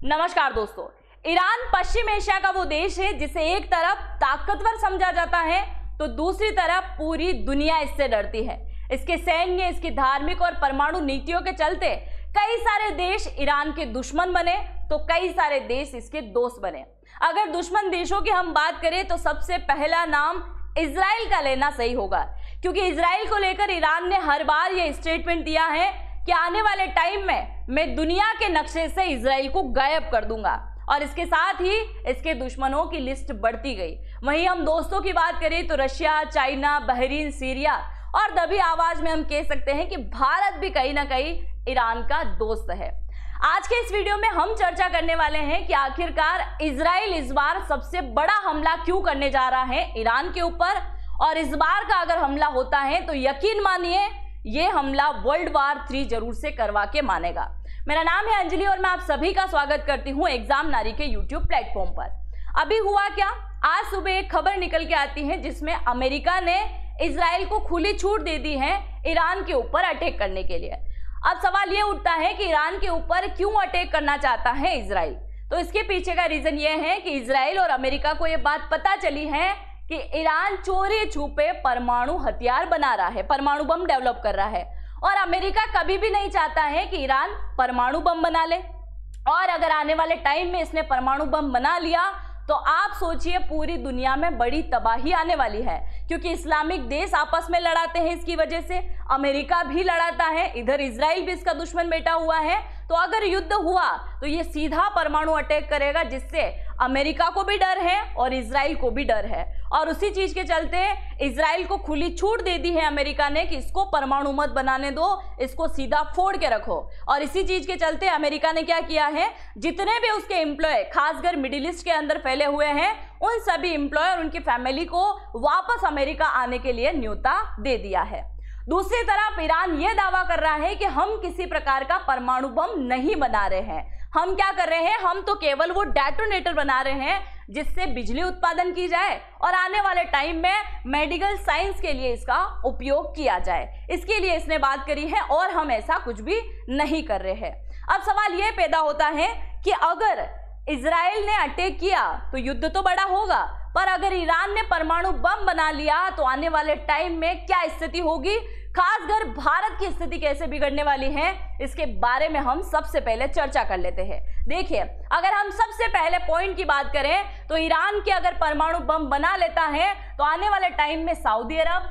नमस्कार दोस्तों। ईरान पश्चिम एशिया का वो देश है जिसे एक तरफ ताकतवर समझा जाता है तो दूसरी तरफ पूरी दुनिया इससे डरती है। इसके सैन्य, इसकी धार्मिक और परमाणु नीतियों के चलते कई सारे देश ईरान के दुश्मन बने तो कई सारे देश इसके दोस्त बने। अगर दुश्मन देशों की हम बात करें तो सबसे पहला नाम इजराइल का लेना सही होगा, क्योंकि इजराइल को लेकर ईरान ने हर बार यह स्टेटमेंट दिया है कि आने वाले टाइम में मैं दुनिया के नक्शे से इजराइल को गायब कर दूंगा, और इसके साथ ही इसके दुश्मनों की लिस्ट बढ़ती गई। वहीं हम दोस्तों की बात करें तो रशिया, चाइना, बहरीन, सीरिया और दबी आवाज में हम कह सकते हैं कि भारत भी कहीं ना कहीं ईरान का दोस्त है। आज के इस वीडियो में हम चर्चा करने वाले हैं कि आखिरकार इजराइल इस बार सबसे बड़ा हमला क्यों करने जा रहा है ईरान के ऊपर, और इस बार का अगर हमला होता है तो यकीन मानिए ये हमला वर्ल्ड वार 3 जरूर से करवा के मानेगा। मेरा नाम है अंजलि और मैं आप सभी का स्वागत करती हूं एग्जाम नारी के यूट्यूब प्लेटफॉर्म पर। अभी हुआ क्या, आज सुबह एक खबर निकल के आती है जिसमें अमेरिका ने इजराइल को खुली छूट दे दी है ईरान के ऊपर अटैक करने के लिए। अब सवाल ये उठता है कि ईरान के ऊपर क्यों अटैक करना चाहता है इजराइल। तो इसके पीछे का रीजन ये है कि इजराइल और अमेरिका को ये बात पता चली है कि ईरान चोरी छुपे परमाणु हथियार बना रहा है, परमाणु बम डेवलप कर रहा है, और अमेरिका कभी भी नहीं चाहता है कि ईरान परमाणु बम बना ले। और अगर आने वाले टाइम में इसने परमाणु बम बना लिया तो आप सोचिए पूरी दुनिया में बड़ी तबाही आने वाली है, क्योंकि इस्लामिक देश आपस में लड़ाते हैं, इसकी वजह से अमेरिका भी लड़ाता है, इधर इजराइल भी इसका दुश्मन बैठा हुआ है। तो अगर युद्ध हुआ तो ये सीधा परमाणु अटैक करेगा, जिससे अमेरिका को भी डर है और इजराइल को भी डर है। और उसी चीज के चलते इजराइल को खुली छूट दे दी है अमेरिका ने कि इसको परमाणु मत बनाने दो, इसको सीधा फोड़ के रखो। और इसी चीज के चलते अमेरिका ने क्या किया है, जितने भी उसके एम्प्लॉय खासकर मिडिल ईस्ट के अंदर फैले हुए हैं उन सभी एम्प्लॉय और उनकी फैमिली को वापस अमेरिका आने के लिए न्योता दे दिया है। दूसरी तरफ ईरान यह दावा कर रहा है कि हम किसी प्रकार का परमाणु बम नहीं बना रहे हैं। हम क्या कर रहे हैं, हम तो केवल वो डेटोनेटर बना रहे हैं जिससे बिजली उत्पादन की जाए और आने वाले टाइम में मेडिकल साइंस के लिए इसका उपयोग किया जाए, इसके लिए इसने बात करी है, और हम ऐसा कुछ भी नहीं कर रहे हैं। अब सवाल यह पैदा होता है कि अगर इजराइल ने अटैक किया तो युद्ध तो बड़ा होगा, पर अगर ईरान ने परमाणु बम बना लिया तो आने वाले टाइम में क्या स्थिति होगी, खासकर भारत की स्थिति कैसे बिगड़ने वाली है, इसके बारे में हम सबसे पहले चर्चा कर लेते हैं। देखिए, अगर हम सबसे पहले पॉइंट की बात करें तो ईरान के अगर परमाणु बम बना लेता है तो आने वाले टाइम में सऊदी अरब,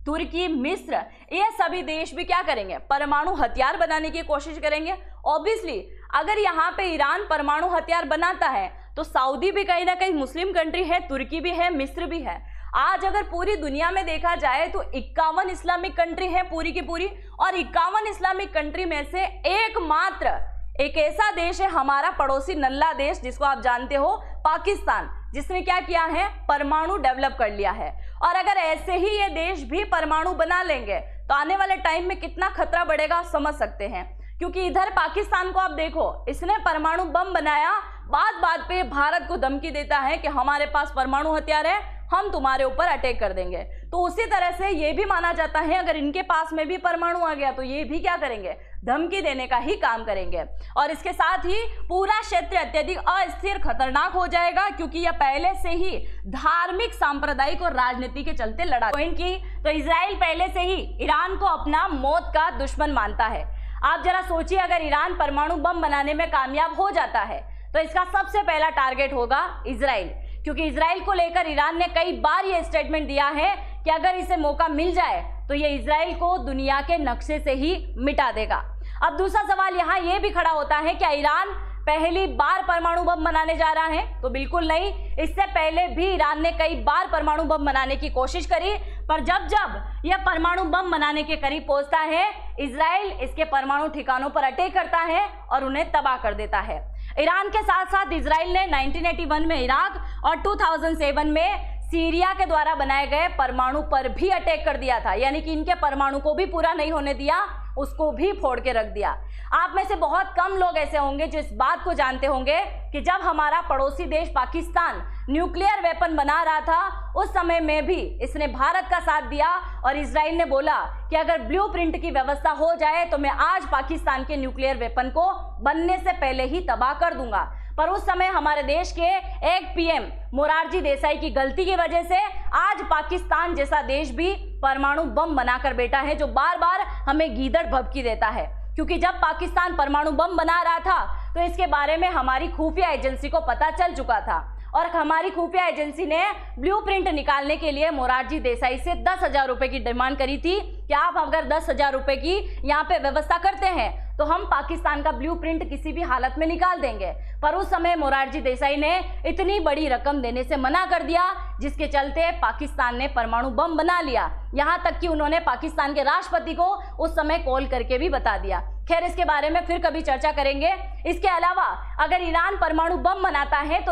तुर्की, मिस्र, ये सभी देश भी क्या करेंगे, परमाणु हथियार बनाने की कोशिश करेंगे। ऑब्वियसली अगर यहाँ पे ईरान परमाणु हथियार बनाता है तो सऊदी भी कहीं ना कहीं मुस्लिम कंट्री है, तुर्की भी है, मिस्र भी है। आज अगर पूरी दुनिया में देखा जाए तो 51 इस्लामिक कंट्री है पूरी की पूरी, और 51 इस्लामिक कंट्री में से एकमात्र एक ऐसा देश है हमारा पड़ोसी नल्ला देश जिसको आप जानते हो, पाकिस्तान, जिसने क्या किया है, परमाणु डेवलप कर लिया है। और अगर ऐसे ही ये देश भी परमाणु बना लेंगे तो आने वाले टाइम में कितना खतरा बढ़ेगा समझ सकते हैं। क्योंकि इधर पाकिस्तान को आप देखो, इसने परमाणु बम बनाया, बात बात पे भारत को धमकी देता है कि हमारे पास परमाणु हथियार है, हम तुम्हारे ऊपर अटैक कर देंगे। तो उसी तरह से ये भी माना जाता है अगर इनके पास में भी परमाणु आ गया तो ये भी क्या करेंगे, धमकी देने का ही काम करेंगे। और इसके साथ ही पूरा क्षेत्र अत्यधिक अस्थिर, खतरनाक हो जाएगा, क्योंकि यह पहले से ही धार्मिक, सांप्रदायिक और राजनीति के चलते लड़ा पॉइंट की। तो इजराइल पहले से ही ईरान को अपना मौत का दुश्मन मानता है। आप जरा सोचिए, अगर ईरान परमाणु बम बनाने में कामयाब हो जाता है तो इसका सबसे पहला टारगेट होगा इजराइल, क्योंकि इजराइल को लेकर ईरान ने कई बार यह स्टेटमेंट दिया है कि अगर इसे मौका मिल जाए तो ये इजराइल को दुनिया के नक्शे से ही मिटा देगा। अब दूसरा सवाल यहाँ यह भी खड़ा होता है, क्या ईरान पहली बार परमाणु बम बनाने जा रहा है? तो बिल्कुल नहीं। इससे पहले भी ईरान ने कई बार परमाणु बम बनाने की कोशिश करी, पर जब जब यह परमाणु बम बनाने के करीब पहुंचता है, इजराइल इसके परमाणु ठिकानों पर अटैक करता है और उन्हें तबाह कर देता है। ईरान के साथ साथ इजराइल ने 1981 में इराक और 2007 में सीरिया के द्वारा बनाए गए परमाणु पर भी अटैक कर दिया था, यानी कि इनके परमाणु को भी पूरा नहीं होने दिया, उसको भी फोड़ के रख दिया। आप में से बहुत कम लोग ऐसे होंगे जो इस बात को जानते होंगे कि जब हमारा पड़ोसी देश पाकिस्तान न्यूक्लियर वेपन बना रहा था, उस समय में भी इसने भारत का साथ दिया और इजराइल ने बोला कि अगर ब्लूप्रिंट की व्यवस्था हो जाए तो मैं आज पाकिस्तान के न्यूक्लियर वेपन को बनने से पहले ही तबाह कर दूंगा। पर उस समय हमारे देश के एक पीएम मोरारजी देसाई की गलती की वजह से आज पाकिस्तान जैसा देश भी परमाणु बम बनाकर बैठा है, जो बार बार हमें गीदड़ भभकी देता है। क्योंकि जब पाकिस्तान परमाणु बम बना रहा था तो इसके बारे में हमारी खुफिया एजेंसी को पता चल चुका था और हमारी खुफिया एजेंसी ने ब्लूप्रिंट निकालने के लिए मोरारजी देसाई से 10,000 रुपए की डिमांड करी थी कि आप अगर 10,000 रुपए की यहाँ पे व्यवस्था करते हैं तो हम पाकिस्तान का ब्लूप्रिंट किसी भी हालत में निकाल देंगे। पर उस समय मोरारजी देसाई ने इतनी बड़ी रकम देने से मना कर दिया, जिसके चलते पाकिस्तान ने परमाणु बम बना लिया। यहाँ तक कि उन्होंने पाकिस्तान के राष्ट्रपति को उस समय कॉल करके भी बता दिया। खैर, इसके बारे में फिर कभी चर्चा करेंगे। इसके अलावा अगर ईरान परमाणु बम बनाता है तो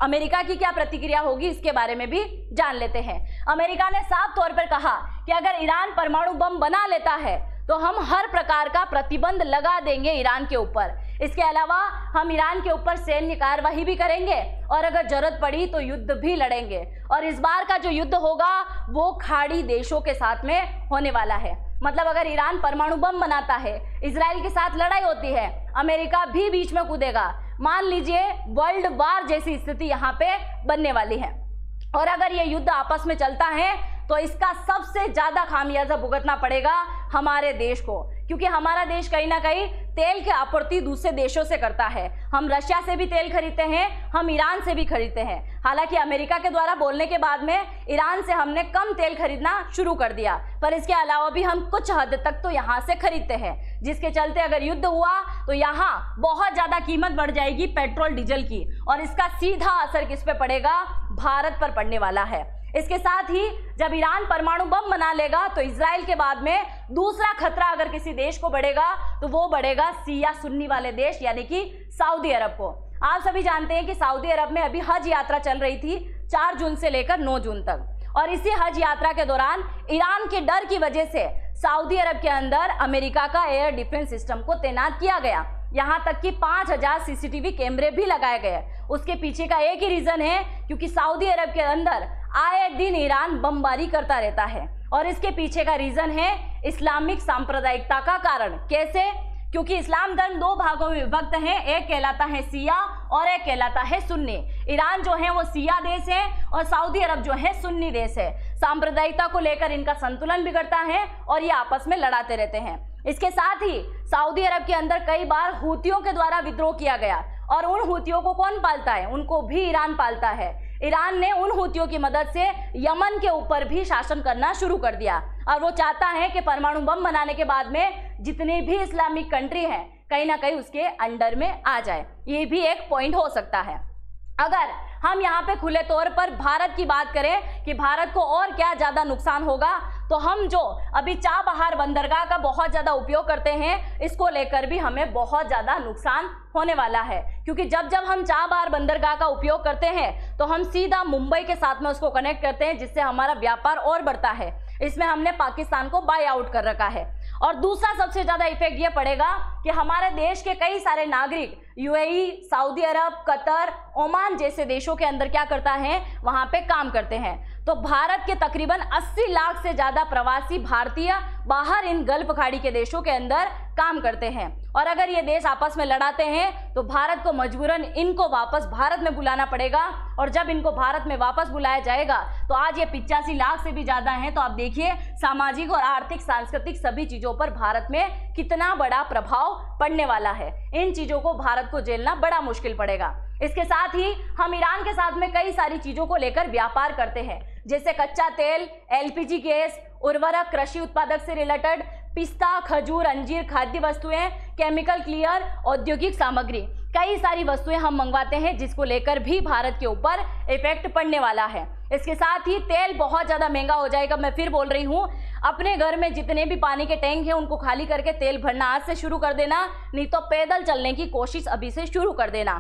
अमेरिका की क्या प्रतिक्रिया होगी, इसके बारे में भी जान लेते हैं। अमेरिका ने साफ तौर पर कहा कि अगर ईरान परमाणु बम बना लेता है तो हम हर प्रकार का प्रतिबंध लगा देंगे ईरान के ऊपर। इसके अलावा हम ईरान के ऊपर सैन्य कार्रवाई भी करेंगे और अगर जरूरत पड़ी तो युद्ध भी लड़ेंगे। और इस बार का जो युद्ध होगा वो खाड़ी देशों के साथ में होने वाला है। मतलब अगर ईरान परमाणु बम बनाता है, इजराइल के साथ लड़ाई होती है, अमेरिका भी बीच में कूदेगा। मान लीजिए वर्ल्ड वार जैसी स्थिति यहाँ पे बनने वाली है। और अगर ये युद्ध आपस में चलता है तो इसका सबसे ज्यादा खामियाजा भुगतना पड़ेगा हमारे देश को, क्योंकि हमारा देश कहीं ना कहीं तेल की आपूर्ति दूसरे देशों से करता है। हम रशिया से भी तेल खरीदते हैं, हम ईरान से भी खरीदते हैं। हालांकि अमेरिका के द्वारा बोलने के बाद में ईरान से हमने कम तेल खरीदना शुरू कर दिया, पर इसके अलावा भी हम कुछ हद तक तो यहाँ से खरीदते हैं, जिसके चलते अगर युद्ध हुआ तो यहाँ बहुत ज्यादा कीमत बढ़ जाएगी पेट्रोल डीजल की, और इसका सीधा असर किस पे पड़ेगा? भारत पर पड़ने वाला है। इसके साथ ही जब ईरान परमाणु बम बना लेगा तो इजराइल के बाद में दूसरा खतरा अगर किसी देश को बढ़ेगा तो वो बढ़ेगा शिया सुन्नी वाले देश, यानी कि सऊदी अरब को। आप सभी जानते हैं कि सऊदी अरब में अभी हज यात्रा चल रही थी 4 जून से लेकर 9 जून तक, और इसी हज यात्रा के दौरान ईरान के डर की वजह से सऊदी अरब के अंदर अमेरिका का एयर डिफेंस सिस्टम को तैनात किया गया। यहाँ तक कि 5000 सीसीटीवी कैमरे भी लगाए गए। उसके पीछे का एक ही रीजन है, क्योंकि सऊदी अरब के अंदर आए दिन ईरान बमबारी करता रहता है, और इसके पीछे का रीजन है इस्लामिक सांप्रदायिकता का कारण। कैसे? क्योंकि इस्लाम धर्म 2 भागों में विभक्त है, एक कहलाता है शिया और एक कहलाता है सुन्नी। ईरान जो है वो शिया देश है और सऊदी अरब जो है सुन्नी देश है। सांप्रदायिकता को लेकर इनका संतुलन बिगड़ता है और ये आपस में लड़ाते रहते हैं। इसके साथ ही सऊदी अरब के अंदर कई बार हूतियों के द्वारा विद्रोह किया गया, और उन हूतियों को कौन पालता है? उनको भी ईरान पालता है। ईरान ने उन हूतियों की मदद से यमन के ऊपर भी शासन करना शुरू कर दिया, और वो चाहता है कि परमाणु बम बनाने के बाद में जितनी भी इस्लामिक कंट्री हैं कहीं ना कहीं उसके अंडर में आ जाए। ये भी एक पॉइंट हो सकता है। अगर हम यहाँ पे खुले तौर पर भारत की बात करें कि भारत को और क्या ज्यादा नुकसान होगा, तो हम जो अभी चाबहार बंदरगाह का बहुत ज्यादा उपयोग करते हैं, इसको लेकर भी हमें बहुत ज्यादा नुकसान होने वाला है। क्योंकि जब जब हम चाबहार बंदरगाह का उपयोग करते हैं तो हम सीधा मुंबई के साथ में उसको कनेक्ट करते हैं, जिससे हमारा व्यापार और बढ़ता है। इसमें हमने पाकिस्तान को बाय आउट कर रखा है। और दूसरा सबसे ज्यादा इफेक्ट ये पड़ेगा कि हमारे देश के कई सारे नागरिक यूएई, सऊदी अरब, कतर, ओमान जैसे देशों के अंदर क्या करता है, वहां पे काम करते हैं। तो भारत के तकरीबन 80 लाख से ज्यादा प्रवासी भारतीय बाहर इन गल्फ खाड़ी के देशों के अंदर काम करते हैं, और अगर ये देश आपस में लड़ाते हैं तो भारत को मजबूरन इनको वापस भारत में बुलाना पड़ेगा। और जब इनको भारत में वापस बुलाया जाएगा तो आज ये 85 लाख से भी ज्यादा हैं, तो आप देखिए सामाजिक और आर्थिक, सांस्कृतिक सभी चीजों पर भारत में कितना बड़ा प्रभाव पड़ने वाला है। इन चीजों को भारत को झेलना बड़ा मुश्किल पड़ेगा। इसके साथ ही हम ईरान के साथ में कई सारी चीजों को लेकर व्यापार करते हैं, जैसे कच्चा तेल, एलपीजी गैस, उर्वरक, कृषि उत्पादक से रिलेटेड, पिस्ता, खजूर, अंजीर, खाद्य वस्तुएं, केमिकल क्लियर, औद्योगिक सामग्री, कई सारी वस्तुएं हम मंगवाते हैं, जिसको लेकर भी भारत के ऊपर इफेक्ट पड़ने वाला है। इसके साथ ही तेल बहुत ज्यादा महंगा हो जाएगा। मैं फिर बोल रही हूँ, अपने घर में जितने भी पानी के टैंक हैं उनको खाली करके तेल भरना आज से शुरू कर देना, नहीं तो पैदल चलने की कोशिश अभी से शुरू कर देना,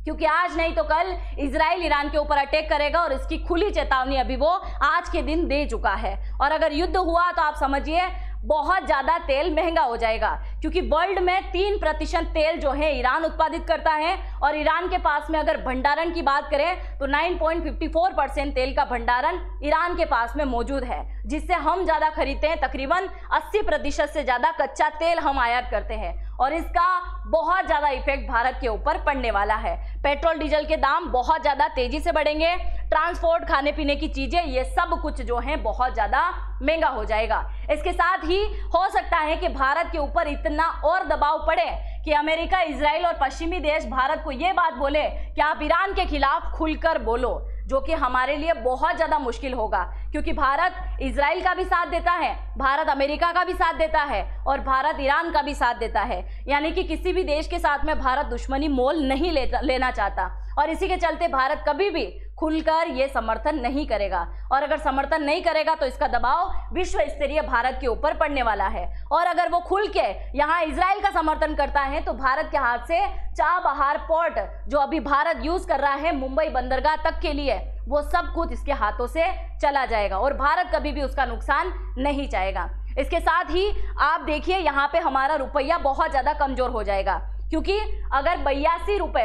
क्योंकि आज नहीं तो कल इजराइल ईरान के ऊपर अटैक करेगा, और इसकी खुली चेतावनी अभी वो आज के दिन दे चुका है। और अगर युद्ध हुआ तो आप समझिए बहुत ज्यादा तेल महंगा हो जाएगा, क्योंकि वर्ल्ड में 3% तेल जो है ईरान उत्पादित करता है और ईरान के पास में अगर भंडारण की बात करें तो 9.54% तेल का भंडारण ईरान के पास में मौजूद है, जिससे हम ज्यादा खरीदते हैं। तकरीबन 80% से ज्यादा कच्चा तेल हम आयात करते हैं और इसका बहुत ज्यादा इफेक्ट भारत के ऊपर पड़ने वाला है। पेट्रोल डीजल के दाम बहुत ज्यादा तेजी से बढ़ेंगे, ट्रांसपोर्ट, खाने पीने की चीजें, ये सब कुछ जो है बहुत ज्यादा महंगा हो जाएगा। इसके साथ ही हो सकता है कि भारत के ऊपर इतना और दबाव पड़े कि अमेरिका, इजराइल और पश्चिमी देश भारत को ये बात बोले कि आप ईरान के खिलाफ खुलकर बोलो, जो कि हमारे लिए बहुत ज्यादा मुश्किल होगा, क्योंकि भारत इजराइल का भी साथ देता है, भारत अमेरिका का भी साथ देता है और भारत ईरान का भी साथ देता है। यानी कि किसी भी देश के साथ में भारत दुश्मनी मोल नहीं लेना चाहता और इसी के चलते भारत कभी भी खुलकर ये समर्थन नहीं करेगा और अगर समर्थन नहीं करेगा तो इसका दबाव विश्व स्तरीय भारत के ऊपर पड़ने वाला है। और अगर वो खुल के यहाँ इजराइल का समर्थन करता है तो भारत के हाथ से चाबहार पोर्ट जो अभी भारत यूज कर रहा है मुंबई बंदरगाह तक के लिए, वो सब कुछ इसके हाथों से चला जाएगा और भारत कभी भी उसका नुकसान नहीं चाहेगा। इसके साथ ही आप देखिए यहाँ पे हमारा रुपया बहुत ज्यादा कमजोर हो जाएगा, क्योंकि अगर 82 रुपए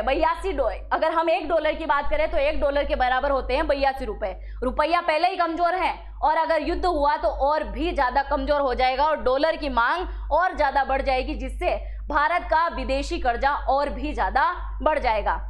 अगर हम $1 की बात करें तो $1 के बराबर होते हैं 82 रुपए। रुपया पहले ही कमजोर है और अगर युद्ध हुआ तो और भी ज्यादा कमजोर हो जाएगा और डॉलर की मांग और ज्यादा बढ़ जाएगी, जिससे भारत का विदेशी कर्जा और भी ज्यादा बढ़ जाएगा।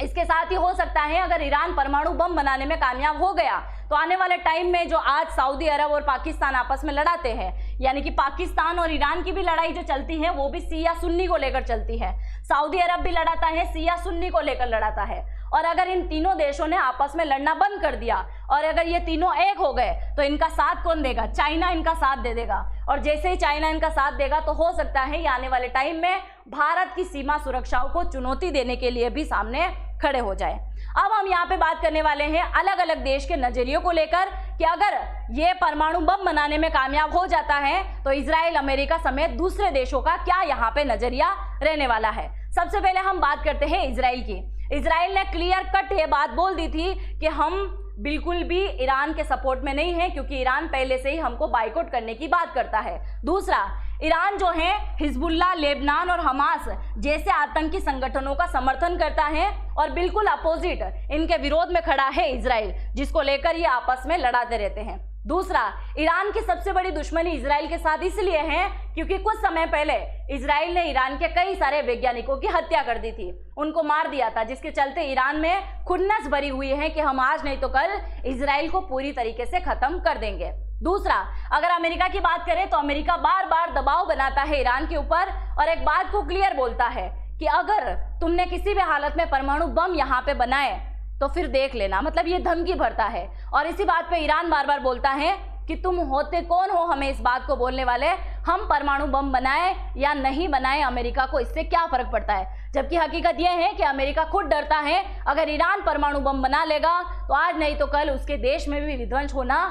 इसके साथ ही हो सकता है अगर ईरान परमाणु बम बनाने में कामयाब हो गया तो आने वाले टाइम में जो आज सऊदी अरब और पाकिस्तान आपस में लड़ाते हैं, यानी कि पाकिस्तान और ईरान की भी लड़ाई जो चलती है वो भी शिया सुन्नी को लेकर चलती है। सऊदी अरब भी लड़ाता है, शिया सुन्नी को लेकर लड़ाता है। और अगर इन तीनों देशों ने आपस में लड़ना बंद कर दिया और अगर ये तीनों एक हो गए तो इनका साथ कौन देगा? चाइना इनका साथ दे देगा और जैसे ही चाइना इनका साथ देगा तो हो सकता है ये आने वाले टाइम में भारत की सीमा सुरक्षाओं को चुनौती देने के लिए भी सामने खड़े हो जाए। अब हम यहाँ पे बात करने वाले हैं अलग अलग देश के नजरियों को लेकर कि अगर ये परमाणु बम बनाने में कामयाब हो जाता है तो इजराइल, अमेरिका समेत दूसरे देशों का क्या यहाँ पे नजरिया रहने वाला है। सबसे पहले हम बात करते हैं इजराइल की। इजराइल ने क्लियर कट ये बात बोल दी थी कि हम बिल्कुल भी ईरान के सपोर्ट में नहीं है, क्योंकि ईरान पहले से ही हमको बाइकआउट करने की बात करता है। दूसरा, ईरान जो है हिजबुल्लाह, लेबनान और हमास जैसे आतंकी संगठनों का समर्थन करता है और बिल्कुल अपोजिट इनके विरोध में खड़ा है इजराइल, जिसको लेकर ये आपस में लड़ाते रहते हैं। दूसरा, ईरान की सबसे बड़ी दुश्मनी इजराइल के साथ इसलिए है क्योंकि कुछ समय पहले इजराइल ने ईरान के कई सारे वैज्ञानिकों की हत्या कर दी थी, उनको मार दिया था, जिसके चलते ईरान में खुन्नस भरी हुई है कि हम आज नहीं तो कल इजराइल को पूरी तरीके से खत्म कर देंगे। दूसरा, अगर अमेरिका की बात करें तो अमेरिका बार बार दबाव बनाता है ईरान के ऊपर और एक बात को क्लियर बोलता है कि अगर तुमने किसी भी हालत में परमाणु बम यहाँ पे बनाए तो फिर देख लेना, मतलब ये धमकी भरता है। और इसी बात पे ईरान बार बार बोलता है कि तुम होते कौन हो हमें इस बात को बोलने वाले, हम परमाणु बम बनाए या नहीं बनाए अमेरिका को इससे क्या फर्क पड़ता है। जबकि हकीकत यह है कि अमेरिका खुद डरता है अगर ईरान परमाणु बम बना लेगा तो आज नहीं तो कल उसके देश में भी विध्वंस होना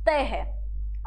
तय है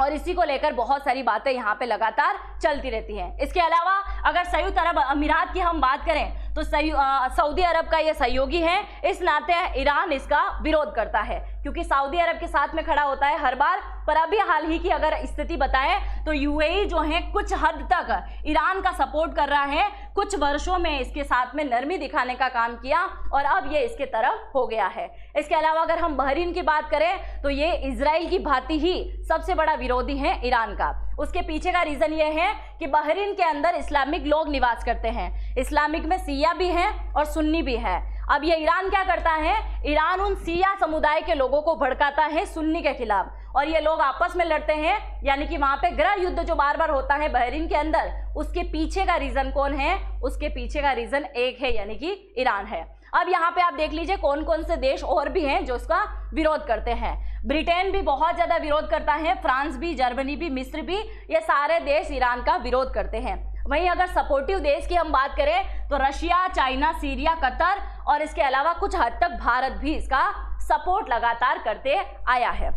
और इसी को लेकर बहुत सारी बातें यहाँ पे लगातार चलती रहती हैं। इसके अलावा अगर संयुक्त अरब अमीरात की हम बात करें तो सऊदी अरब का ये सहयोगी है, इस नाते ईरान इसका विरोध करता है क्योंकि सऊदी अरब के साथ में खड़ा होता है हर बार। पर अभी हाल ही की अगर स्थिति बताएं तो यूएई जो है कुछ हद तक ईरान का सपोर्ट कर रहा है, कुछ वर्षों में इसके साथ में नरमी दिखाने का काम किया और अब ये इसके तरफ हो गया है। इसके अलावा अगर हम बहरीन की बात करें तो ये इजराइल की भांति ही सबसे बड़ा विरोधी है ईरान का। उसके पीछे का रीजन ये है कि बहरीन के अंदर इस्लामिक लोग निवास करते हैं, इस्लामिक में सिया भी हैं और सुन्नी भी है। अब ये ईरान क्या करता है, ईरान उन सिया समुदाय के लोगों को भड़काता है सुन्नी के खिलाफ और ये लोग आपस में लड़ते हैं, यानी कि वहां पे गृह युद्ध जो बार बार होता है बहरीन के अंदर, उसके पीछे का रीजन कौन है? उसके पीछे का रीजन एक है, यानी कि ईरान है। अब यहाँ पे आप देख लीजिए कौन कौन से देश और भी हैं जो उसका विरोध करते हैं। ब्रिटेन भी बहुत ज्यादा विरोध करता है, फ्रांस भी, जर्मनी भी, मिस्र भी, ये सारे देश ईरान का विरोध करते हैं। वहीं अगर सपोर्टिव देश की हम बात करें तो रशिया, चाइना, सीरिया, कतर और इसके अलावा कुछ हद तक भारत भी इसका सपोर्ट लगातार करते आया है।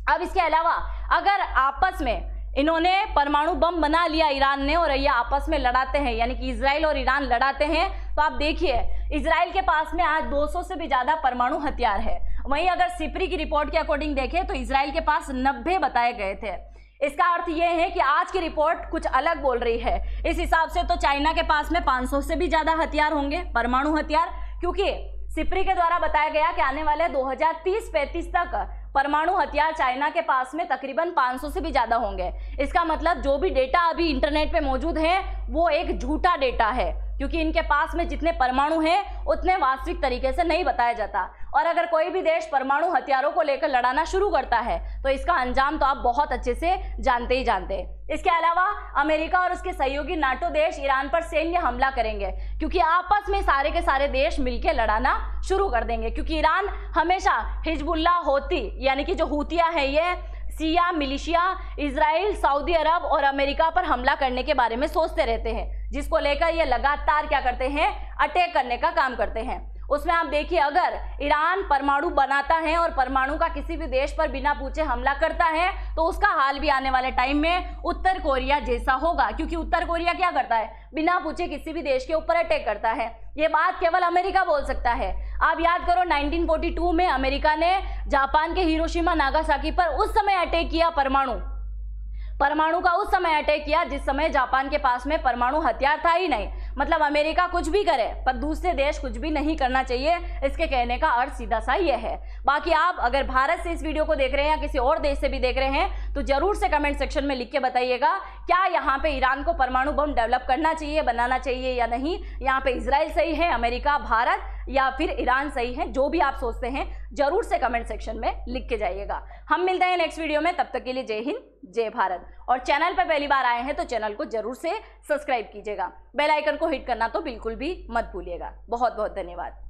अब इसके अलावा अगर आपस में इन्होंने परमाणु बम बना लिया ईरान ने और ये आपस में लड़ाते हैं, यानी कि इजराइल और ईरान लड़ाते हैं, तो आप देखिए इजराइल के पास में आज 200 से भी ज्यादा परमाणु हथियार है। वहीं अगर सिपरी की रिपोर्ट के अकॉर्डिंग देखें तो इजराइल के पास 90 बताए गए थे। इसका अर्थ यह है कि आज की रिपोर्ट कुछ अलग बोल रही है। इस हिसाब से तो चाइना के पास में 500 से भी ज्यादा हथियार होंगे, परमाणु हथियार, क्योंकि सिप्री के द्वारा बताया गया कि आने वाले 2030-35 तक परमाणु हथियार चाइना के पास में तकरीबन 500 से भी ज्यादा होंगे। इसका मतलब जो भी डेटा अभी इंटरनेट पे मौजूद है वो एक झूठा डेटा है, क्योंकि इनके पास में जितने परमाणु हैं उतने वास्तविक तरीके से नहीं बताया जाता। और अगर कोई भी देश परमाणु हथियारों को लेकर लड़ाना शुरू करता है तो इसका अंजाम तो आप बहुत अच्छे से जानते ही जानते हैं। इसके अलावा अमेरिका और उसके सहयोगी नाटो देश ईरान पर सैन्य हमला करेंगे, क्योंकि आपस में सारे के सारे देश मिलकर लड़ाना शुरू कर देंगे, क्योंकि ईरान हमेशा हिजबुल्लाह होती यानी कि जो हूतियां है ये शिया मिलिशिया इजराइल, सऊदी अरब और अमेरिका पर हमला करने के बारे में सोचते रहते हैं, जिसको लेकर ये लगातार क्या करते हैं, अटैक करने का काम करते हैं। उसमें आप देखिए, अगर ईरान परमाणु बनाता है और परमाणु का किसी भी देश पर बिना पूछे हमला करता है तो उसका हाल भी आने वाले टाइम में उत्तर कोरिया जैसा होगा, क्योंकि उत्तर कोरिया क्या करता है, बिना पूछे किसी भी देश के ऊपर अटैक करता है। ये बात केवल अमेरिका बोल सकता है। आप याद करो 1942 में अमेरिका ने जापान के हिरोशिमा नागासाकी पर उस समय अटैक किया, परमाणु का उस समय अटैक किया जिस समय जापान के पास में परमाणु हथियार था ही नहीं। मतलब अमेरिका कुछ भी करे पर दूसरे देश कुछ भी नहीं करना चाहिए, इसके कहने का अर्थ सीधा सा ये है। बाकी आप अगर भारत से इस वीडियो को देख रहे हैं या किसी और देश से भी देख रहे हैं तो जरूर से कमेंट सेक्शन में लिख के बताइएगा, क्या यहाँ पे ईरान को परमाणु बम डेवलप करना चाहिए, बनाना चाहिए या नहीं। यहाँ पे इजराइल सही है, अमेरिका, भारत या फिर ईरान सही है, जो भी आप सोचते हैं जरूर से कमेंट सेक्शन में लिख के जाइएगा। हम मिलते हैं नेक्स्ट वीडियो में, तब तक के लिए जय हिंद जय भारत। और चैनल पर पहली बार आए हैं तो चैनल को जरूर से सब्सक्राइब कीजिएगा, बेल आइकन को हिट करना तो बिल्कुल भी मत भूलिएगा। बहुत बहुत धन्यवाद।